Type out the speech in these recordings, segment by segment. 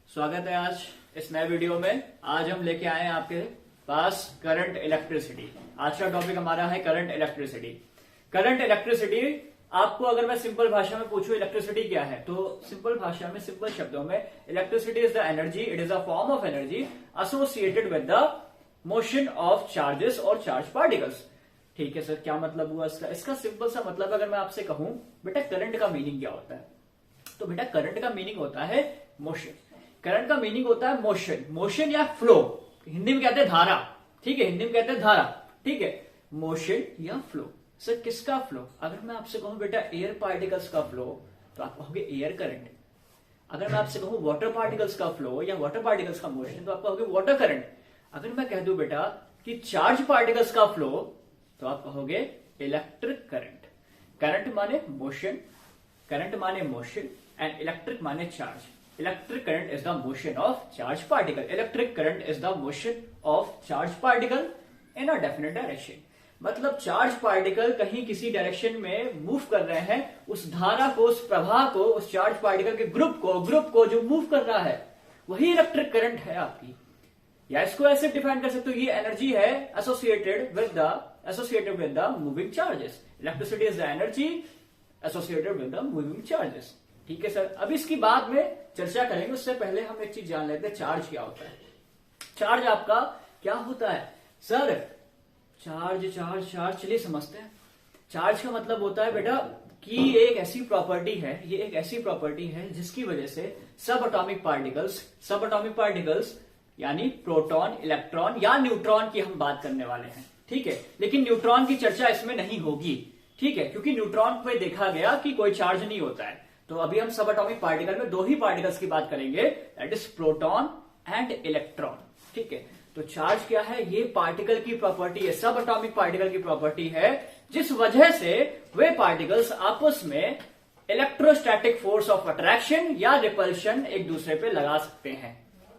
स्वागत है आज इस नए वीडियो में। आज हम लेके आए हैं आपके पास करंट इलेक्ट्रिसिटी। आज का टॉपिक हमारा है करंट इलेक्ट्रिसिटी। करंट इलेक्ट्रिसिटी आपको अगर मैं सिंपल भाषा में पूछूं इलेक्ट्रिसिटी क्या है, तो सिंपल भाषा में, सिंपल शब्दों में, electricity is the energy, it is a form of energy associated with the motion of charges और चार्ज पार्टिकल्स। ठीक है सर, क्या मतलब हुआ इसका? इसका सिंपल सा मतलब अगर मैं आपसे कहूं बेटा करंट का मीनिंग क्या होता है, तो बेटा करंट का मीनिंग होता है मोशन। करंट का मीनिंग होता है मोशन, मोशन या फ्लो, हिंदी में कहते हैं धारा। ठीक है, हिंदी में कहते हैं धारा। ठीक है, मोशन या फ्लो। सर किसका फ्लो? अगर मैं आपसे कहूं बेटा एयर पार्टिकल्स का फ्लो, तो आप कहोगे एयर करंट। अगर मैं आपसे कहूं वाटर पार्टिकल्स का फ्लो या वाटर पार्टिकल्स का मोशन, तो आप कहोगे वाटर करंट। अगर मैं कह दूं बेटा कि चार्ज पार्टिकल्स का फ्लो, तो आप कहोगे इलेक्ट्रिक करंट। करंट माने मोशन, करंट माने मोशन एंड इलेक्ट्रिक माने charge. Electric current is the motion of charge particle. Electric current is the motion of charge particle in a definite direction. मतलब charge particle कहीं किसी direction में move कर रहे हैं, उस धारा को, उस प्रवाह को, उस चार्ज पार्टिकल के ग्रुप को जो मूव कर रहा है, वही इलेक्ट्रिक करंट है आपकी। या इसको ऐसे डिफाइन कर सकते हो, ये एनर्जी है associated with the moving charges. Electricity is the energy associated with the moving charges. ठीक है सर, अब इसकी बाद में चर्चा करेंगे। उससे पहले हम एक चीज जान लेते हैं, चार्ज क्या होता है। चार्ज आपका क्या होता है सर? चार्ज चलिए समझते हैं। चार्ज का मतलब होता है बेटा कि एक ऐसी प्रॉपर्टी है, ये एक ऐसी प्रॉपर्टी है जिसकी वजह से सब एटॉमिक पार्टिकल्स यानी प्रोटॉन, इलेक्ट्रॉन या न्यूट्रॉन की हम बात करने वाले हैं। ठीक है, लेकिन न्यूट्रॉन की चर्चा इसमें नहीं होगी। ठीक है, क्योंकि न्यूट्रॉन पे देखा गया कि कोई चार्ज नहीं होता है। तो अभी हम सब एटॉमिक पार्टिकल में दो ही पार्टिकल्स की बात करेंगे, that is proton and electron. ठीक है, तो चार्ज क्या है? ये पार्टिकल की प्रॉपर्टी है, सब एटॉमिक पार्टिकल की प्रॉपर्टी है, जिस वजह से वे पार्टिकल्स आपस में इलेक्ट्रोस्टैटिक फोर्स ऑफ अट्रैक्शन या रिपल्शन एक दूसरे पे लगा सकते हैं।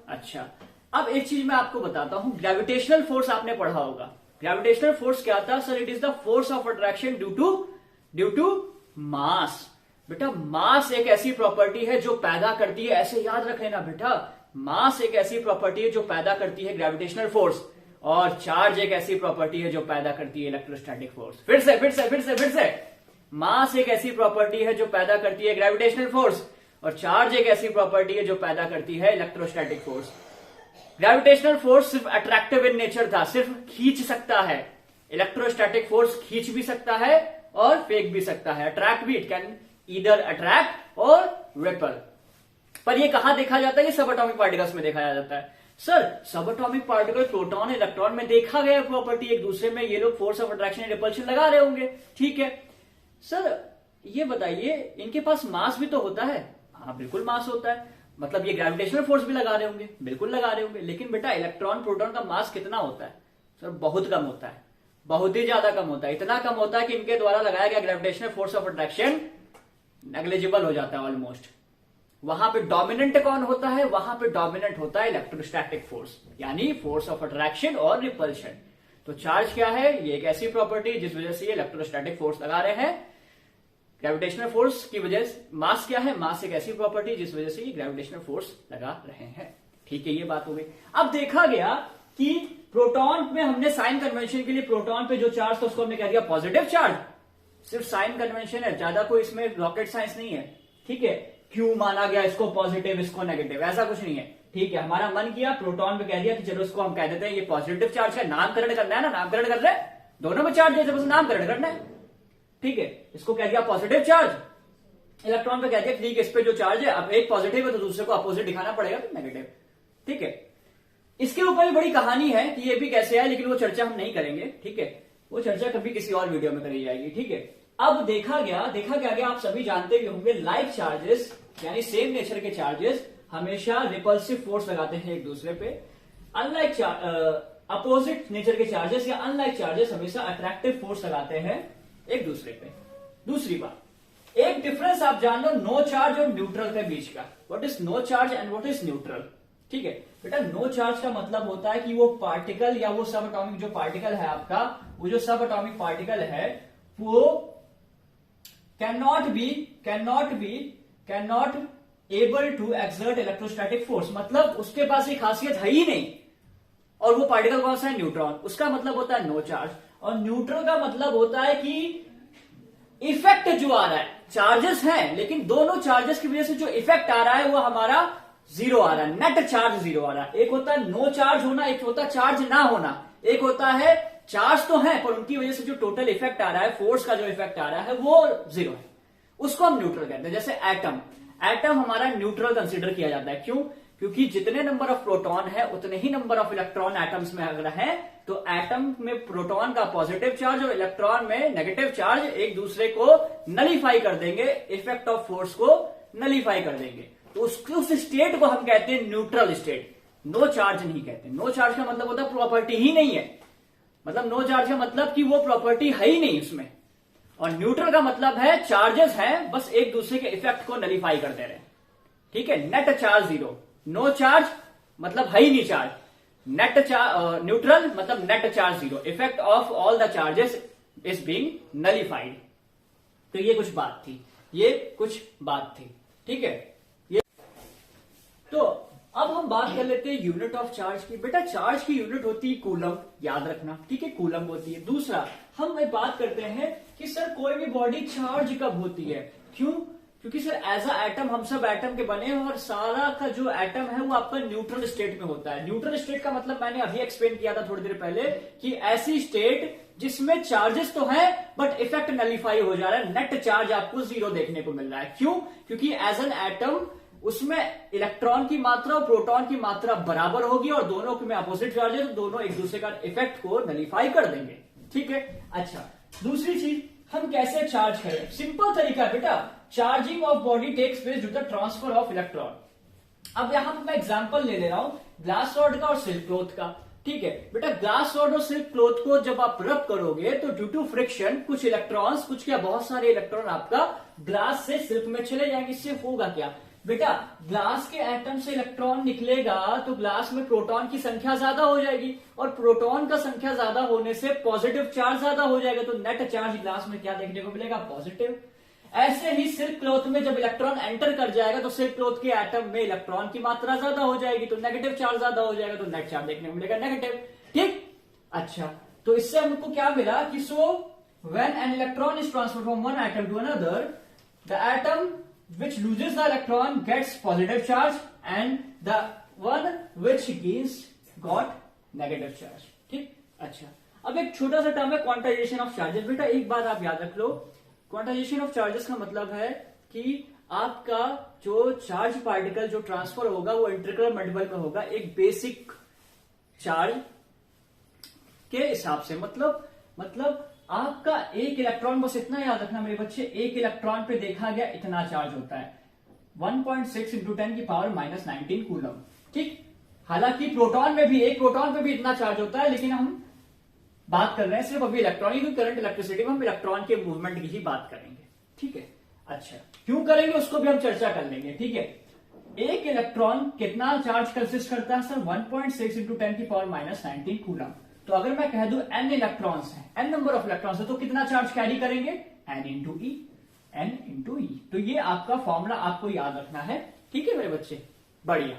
अच्छा, अब एक चीज मैं आपको बताता हूं, ग्रेविटेशनल फोर्स आपने पढ़ा होगा। ग्रेविटेशनल फोर्स क्या था sir? It is the force of attraction due to mass. बेटा मास एक ऐसी प्रॉपर्टी है जो पैदा करती है, ऐसे याद रख लेना बेटा, मास एक ऐसी प्रॉपर्टी है जो पैदा करती है ग्रेविटेशनल फोर्स, और चार्ज एक ऐसी प्रॉपर्टी है जो पैदा करती है इलेक्ट्रोस्टैटिक फोर्स। फिर से मास एक ऐसी प्रॉपर्टी है जो पैदा करती है ग्रेविटेशनल फोर्स, और चार्ज एक ऐसी प्रॉपर्टी है जो पैदा करती है इलेक्ट्रोस्टैटिक फोर्स। ग्रेविटेशनल फोर्स सिर्फ अट्रैक्टिव इन नेचर था, सिर्फ खींच सकता है। इलेक्ट्रोस्टैटिक फोर्स खींच भी सकता है और फेंक भी सकता है, अट्रैक्ट भी, इट कैन ईदर अट्रैक्ट और रिपल। पर ये कहां देखा जाता है? ये सब एटॉमिक पार्टिकल्स में देखा जाता है। सर सब एटॉमिक पार्टिकल प्रोटॉन, इलेक्ट्रॉन में देखा गया प्रॉपर्टी एक दूसरे में, ये लोग फोर्स ऑफ अट्रैक्शन रिपल्शन लगा रहे होंगे। ठीक है सर, ये बताइए इनके पास मास भी तो होता है। हाँ बिल्कुल मास होता है, मतलब ये ग्रेविटेशनल फोर्स भी लगा रहे होंगे, बिल्कुल लगा रहे होंगे। लेकिन बेटा इलेक्ट्रॉन प्रोटॉन का मास कितना होता है सर? बहुत कम होता है, बहुत ही ज्यादा कम होता है। इतना कम होता है कि इनके द्वारा लगाया गया gravitational force of attraction negligible हो जाता है ऑलमोस्ट। वहां पे डोमिनेंट कौन होता है? वहां पे डोमिनेंट होता है इलेक्ट्रोस्टैटिक फोर्स, यानी फोर्स ऑफ अट्रैक्शन और रिपल्शन। तो चार्ज क्या है? ये एक ऐसी प्रॉपर्टी जिस वजह से ये इलेक्ट्रोस्टैटिक फोर्स लगा रहे हैं ग्रेविटेशनल फोर्स की वजह से। मास क्या है? मास एक ऐसी प्रॉपर्टी जिस वजह से ये ग्रेविटेशनल फोर्स लगा रहे हैं। ठीक है, ये बात हो गई। अब देखा गया कि प्रोटॉन में हमने साइन कन्वेंशन के लिए प्रोटॉन पे जो चार्ज था उसको हमने कह दिया पॉजिटिव चार्ज। सिर्फ साइन कन्वेंशन है, ज्यादा कोई इसमें रॉकेट साइंस नहीं है। ठीक है, क्यों माना गया इसको पॉजिटिव इसको नेगेटिव, ऐसा कुछ नहीं है। ठीक है, हमारा मन किया प्रोटॉन पे कह दिया कि चलो इसको हम कह देते हैं ये पॉजिटिव चार्ज है, नामकरण करना है ना, नामकरण कर रहे हैं, दोनों में चार्ज जैसे बस नामकरण करना है। ठीक है, इसको कह दिया पॉजिटिव चार्ज। इलेक्ट्रॉन पे कह दिया ठीक है, इस पे जो चार्ज है, अब एक पॉजिटिव है तो दूसरे को अपोजिट दिखाना पड़ेगा, तो नेगेटिव। ठीक है, इसके ऊपर भी बड़ी कहानी है कि ये भी कैसे है, लेकिन वो चर्चा हम नहीं करेंगे। ठीक है, वो चर्चा कभी किसी और वीडियो में करी जाएगी। ठीक है, अब देखा गया आप सभी जानते भी होंगे, लाइक चार्जेस यानी सेम नेचर के चार्जेस हमेशा रिपल्सिव फोर्स लगाते हैं एक दूसरे पे। अनलाइक अपोजिट नेचर के चार्जेस या अनलाइक चार्जेस हमेशा अट्रैक्टिव फोर्स लगाते हैं एक दूसरे पे। दूसरी बात, एक डिफरेंस आप जान लो नो चार्ज और न्यूट्रल के बीच का। What is no charge and what is neutral? ठीक है बेटा, नो चार्ज का मतलब होता है कि वो पार्टिकल या वो सब एटॉमिक जो पार्टिकल है आपका, वो जो सब एटॉमिक पार्टिकल है वो cannot able to exert electrostatic force, मतलब उसके पास ये खासियत है ही नहीं। और वो पार्टिकल कौन सा है? न्यूट्रॉन। उसका मतलब होता है नो चार्ज। और न्यूट्रल का मतलब होता है कि इफेक्ट जो आ रहा है, चार्जेस हैं लेकिन दोनों चार्जेस की वजह से जो इफेक्ट आ रहा है वो हमारा जीरो आ रहा है, नेट चार्ज जीरो आ रहा है। एक होता है नो चार्ज होना, एक होता है चार्ज ना होना। एक होता है चार्ज तो है पर उनकी वजह से जो टोटल इफेक्ट आ रहा है, फोर्स का जो इफेक्ट आ रहा है वो जीरो है, उसको हम न्यूट्रल कहते हैं। जैसे एटम, एटम हमारा न्यूट्रल कंसिडर किया जाता है। क्यों? क्योंकि जितने नंबर ऑफ प्रोटॉन है उतने ही नंबर ऑफ इलेक्ट्रॉन एटम्स में अगर है, तो एटम में प्रोटॉन का पॉजिटिव चार्ज और इलेक्ट्रॉन में नेगेटिव चार्ज एक दूसरे को नलीफाई कर देंगे, इफेक्ट ऑफ फोर्स को नलीफाई कर देंगे। तो उस स्टेट को हम कहते हैं न्यूट्रल स्टेट। नो चार्ज नहीं कहते। नो चार्ज का मतलब होता है प्रॉपर्टी ही नहीं है, मतलब नो चार्ज का मतलब कि वो प्रॉपर्टी है ही नहीं उसमें। और न्यूट्रल का मतलब है चार्जेस हैं, बस एक दूसरे के इफेक्ट को नलीफाई कर दे रहे हैं। ठीक है, net charge zero. No charge मतलब है ही नहीं चार्ज। नेट चार्ज न्यूट्रल मतलब net charge zero, effect of all the charges is being nullified. तो ये कुछ बात थी, ये कुछ बात थी। ठीक है, ये तो अब हम बात कर लेते हैं यूनिट ऑफ चार्ज की। बेटा चार्ज की यूनिट होती है कूलम, याद रखना। ठीक है, कूलम होती है। दूसरा हम बात करते हैं कि सर कोई भी बॉडी चार्ज कब होती है? क्यों? क्योंकि सर एज अ एटम हम सब एटम के बने हैं और सारा का जो एटम है वो आपका न्यूट्रल स्टेट में होता है। न्यूट्रल स्टेट का मतलब मैंने अभी एक्सप्लेन किया था थोड़ी देर पहले कि ऐसी स्टेट जिसमें चार्जेस तो है बट इफेक्ट नलीफाई हो जा रहा है, नेट चार्ज आपको जीरो देखने को मिल रहा है। क्यों? क्योंकि एज एन एटम उसमें इलेक्ट्रॉन की मात्रा और प्रोटॉन की मात्रा बराबर होगी और दोनों में अपोजिट चार्ज है, तो दोनों एक दूसरे का इफेक्ट को नलीफाई कर देंगे। ठीक है, अच्छा दूसरी चीज हम कैसे चार्ज करें? सिंपल तरीका है बेटा, charging of body takes place due to the transfer of electron. अब यहां पर मैं एग्जांपल ले रहा हूं ग्लास रॉड का और सिल्क क्लॉथ का। ठीक है बेटा, ग्लास रॉड और सिल्क क्लॉथ को जब आप रब करोगे तो ड्यू टू फ्रिक्शन कुछ इलेक्ट्रॉन्स, कुछ क्या बहुत सारे इलेक्ट्रॉन आपका ग्लास से सिल्क में चले जाएंगे। इससे होगा क्या बेटा, ग्लास के एटम से इलेक्ट्रॉन निकलेगा तो ग्लास में प्रोटॉन की संख्या ज्यादा हो जाएगी और प्रोटॉन का संख्या ज्यादा होने से पॉजिटिव चार्ज ज्यादा हो जाएगा, तो नेट चार्ज ग्लास में क्या देखने को मिलेगा? पॉजिटिव। ऐसे ही सिल्क क्लॉथ में जब इलेक्ट्रॉन एंटर कर जाएगा तो सिल्क क्लॉथ के एटम में इलेक्ट्रॉन की मात्रा ज्यादा हो जाएगी, तो नेगेटिव चार्ज ज्यादा हो जाएगा, तो नेट चार्ज देखने को मिलेगा नेगेटिव। ठीक, अच्छा तो इससे हमको क्या मिला कि so when an electron is transferred from one atom to another, the atom which loses the electron gets positive charge and the one which gains got negative charge. ठीक, अच्छा अब एक छोटा सा टर्म है क्वांटाइजेशन ऑफ चार्जेस। बेटा एक बात आप याद रख लो, क्वांटाइजेशन ऑफ चार्जेस का मतलब है कि आपका जो चार्ज पार्टिकल जो ट्रांसफर होगा वो इंटरकलर मल्टीपल में होगा एक बेसिक चार्ज के हिसाब से। मतलब आपका एक इलेक्ट्रॉन, बस इतना याद रखना मेरे बच्चे, एक इलेक्ट्रॉन पे देखा गया इतना चार्ज होता है 1.6 इंटू 10 की पावर माइनस 19 कूलम। ठीक, हालांकि प्रोटॉन में भी, एक प्रोटॉन पे भी इतना चार्ज होता है, लेकिन हम बात कर रहे हैं सिर्फ अभी इलेक्ट्रॉन की। करंट इलेक्ट्रिसिटी में हम इलेक्ट्रॉन के मूवमेंट की ही बात करेंगे। ठीक है, अच्छा क्यों करेंगे उसको भी हम चर्चा कर लेंगे। ठीक है, एक इलेक्ट्रॉन कितना चार्ज कंसिस्ट करता है सर? 1.6 इंटू 10 की पावर माइनस 19 कूलम। तो अगर मैं कह दूं n इलेक्ट्रॉन्स हैं, n नंबर ऑफ इलेक्ट्रॉन्स है, तो कितना चार्ज कैरी करेंगे? n इंटू ई, n इंटू ई। तो ये आपका फॉर्मूला आपको याद रखना है। ठीक है मेरे बच्चे, बढ़िया।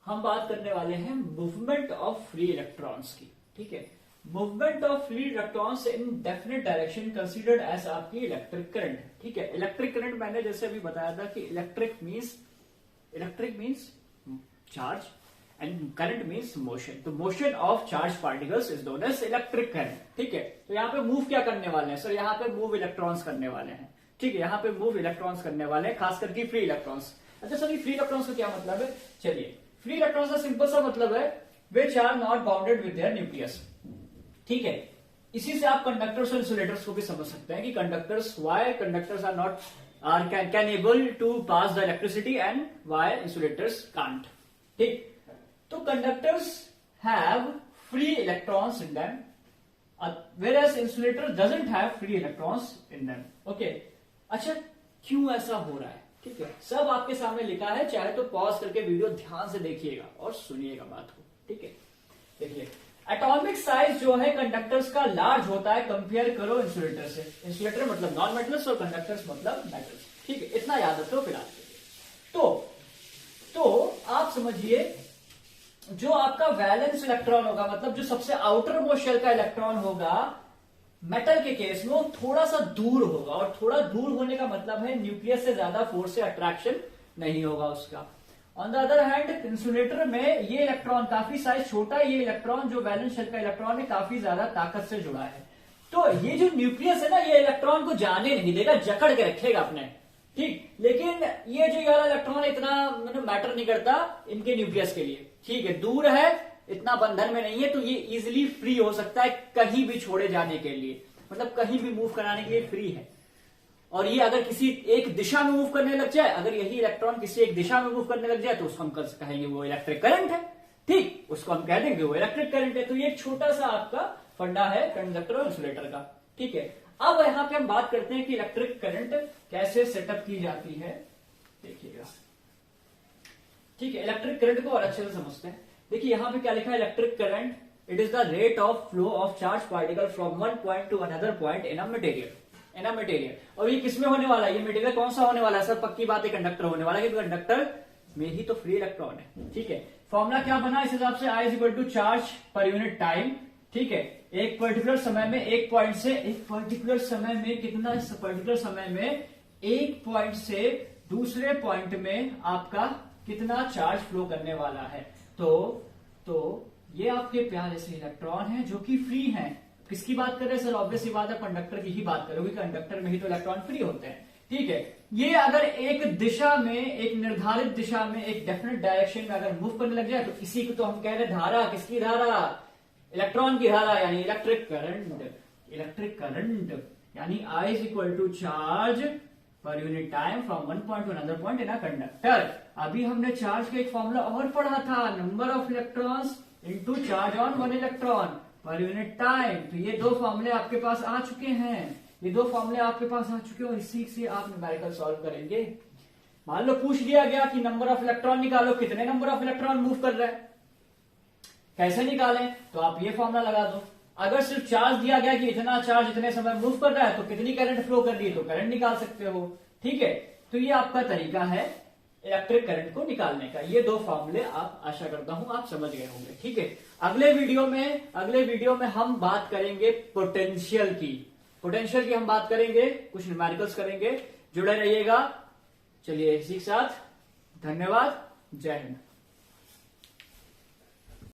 हम बात करने वाले हैं मूवमेंट ऑफ फ्री इलेक्ट्रॉन्स की। ठीक है, movement of free electrons in definite direction considered as आपकी इलेक्ट्रिक करंट। ठीक है, इलेक्ट्रिक करंट मैंने जैसे अभी बताया था कि electric means charge and current means motion. तो motion of charged particles is known as electric current. ठीक है, तो यहाँ पे मूव क्या करने वाले हैं सर? यहाँ पे मूव इलेक्ट्रॉन्स करने वाले हैं। ठीक है, यहाँ पे मूव इलेक्ट्रॉन्स करने वाले हैं, खास करके फ्री इलेक्ट्रॉन्स। अच्छा सर, फ्री इलेक्ट्रॉन्स का क्या मतलब है? चलिए, फ्री इलेक्ट्रॉन्स का सिंपल सा मतलब है which are not bounded with their nucleus. ठीक है, इसी से आप कंडक्टर्स और इंसुलेटर्स को भी समझ सकते हैं कि conductors, why conductors are not can able to pass the electricity and why insulators can't. ठीक, तो conductors have free electrons in them, whereas insulator doesn't have free electrons in them. Okay, अच्छा क्यों ऐसा हो रहा है? ठीक है, सब आपके सामने लिखा है, चाहे तो पॉज करके वीडियो ध्यान से देखिएगा और सुनिएगा बात को। ठीक है, देखिए एटॉमिक साइज जो है कंडक्टर्स का लार्ज होता है, कंपेयर करो इंसुलेटर से। इंसुलेटर मतलब नॉन मेटल्स और कंडक्टर्स मतलब मेटल्स। ठीक है, इतना याद रखो फिर आज के लिए। तो आप समझिए, जो आपका वैलेंस इलेक्ट्रॉन होगा, मतलब जो सबसे आउटर मोस्ट शेल का इलेक्ट्रॉन होगा मेटल के केस में, वो थोड़ा सा दूर होगा, और थोड़ा दूर होने का मतलब है न्यूक्लियस से ज्यादा फोर्स से अट्रैक्शन नहीं होगा उसका। On the other hand insulator में ये इलेक्ट्रॉन काफी साइज छोटा है, ये इलेक्ट्रॉन जो वैलेंस शेल का इलेक्ट्रॉन है काफी ज्यादा ताकत से जुड़ा है। तो ये जो न्यूक्लियस है ना, ये इलेक्ट्रॉन को जाने नहीं देगा, जकड़ के रखेगा अपने। ठीक, लेकिन ये जो वाला इलेक्ट्रॉन इतना मैटर नहीं करता इनके न्यूक्लियस के लिए। ठीक है, दूर है, इतना बंधन में नहीं है, तो ये इजिली फ्री हो सकता है कहीं भी छोड़े जाने के लिए, मतलब कहीं भी मूव कराने के लिए फ्री है। और ये अगर किसी एक दिशा में मूव करने लग जाए, अगर यही इलेक्ट्रॉन किसी एक दिशा में मूव करने लग जाए, तो उसको हम कहेंगे वो इलेक्ट्रिक करंट है। ठीक, उसको हम कह देंगे वो इलेक्ट्रिक करंट है। तो ये एक छोटा सा आपका फंडा है कंडक्टर और इंसुलेटर का। ठीक है, अब यहां पे हम बात करते हैं कि इलेक्ट्रिक करंट कैसे सेटअप की जाती है। देखिएगा, ठीक है, इलेक्ट्रिक करंट को और अच्छे से समझते हैं। देखिए यहां पे क्या लिखा है, electric current it is the rate of flow of charge particle from one point to another point in a material. और ये किसमें होने वाला है, ये मटेरियल कौन सा होने वाला है, सब पक्की बात है कंडक्टर होने वाला है, क्योंकि कंडक्टर में ही तो फ्री इलेक्ट्रॉन है। ठीक है, फॉर्मूला क्या बना इस हिसाब से, I is equal to charge per unit time. ठीक है, एक पर्टिकुलर समय में एक पॉइंट से, एक पर्टिकुलर समय में कितना, पर्टिकुलर समय में एक पॉइंट से दूसरे पॉइंट में आपका कितना चार्ज फ्लो करने वाला है। तो ये आपके प्यारे से इलेक्ट्रॉन है जो कि फ्री हैं। किसकी बात कर रहे हैं सर, ऑब्वियस ही बात है कंडक्टर की ही बात करोगे, कंडक्टर में ही तो इलेक्ट्रॉन फ्री होते हैं। ठीक है, ये अगर एक दिशा में, एक निर्धारित दिशा में, एक डेफिनेट डायरेक्शन में अगर मूव करने लग जाए, तो इसी को तो हम कह रहे हैं धारा। किसकी धारा, इलेक्ट्रॉन की धारा, यानी इलेक्ट्रिक करंट। इलेक्ट्रिक करंट यानी I is equal to charge per unit time from one point to another point in a conductor. अभी हमने चार्ज का एक फॉर्मूला और पढ़ा था, number of electrons into charge on one electron per unit time. तो ये दो फॉर्मूले आपके पास आ चुके हैं, ये दो फॉर्मूले आपके पास आ चुके हैं, और इसी से आप न्यूमेरिकल सॉल्व करेंगे। मान लो पूछ दिया गया कि नंबर ऑफ इलेक्ट्रॉन निकालो, कितने नंबर ऑफ इलेक्ट्रॉन मूव कर रहे हैं, कैसे निकालें, तो आप ये फॉर्मूला लगा दो। अगर सिर्फ चार्ज दिया गया कि इतना चार्ज इतने समय मूव कर रहा है, तो कितनी करंट फ्लो कर रही है, तो करंट निकाल सकते हो। ठीक है, तो ये आपका तरीका है इलेक्ट्रिक करंट को निकालने का। ये दो फॉर्मूले आप, आशा करता हूं आप समझ गए होंगे। ठीक है, अगले वीडियो में हम बात करेंगे पोटेंशियल की। पोटेंशियल की हम बात करेंगे, कुछ न्यूमेरिकल्स करेंगे, जुड़े रहिएगा। चलिए इसी के साथ धन्यवाद, जय हिंद।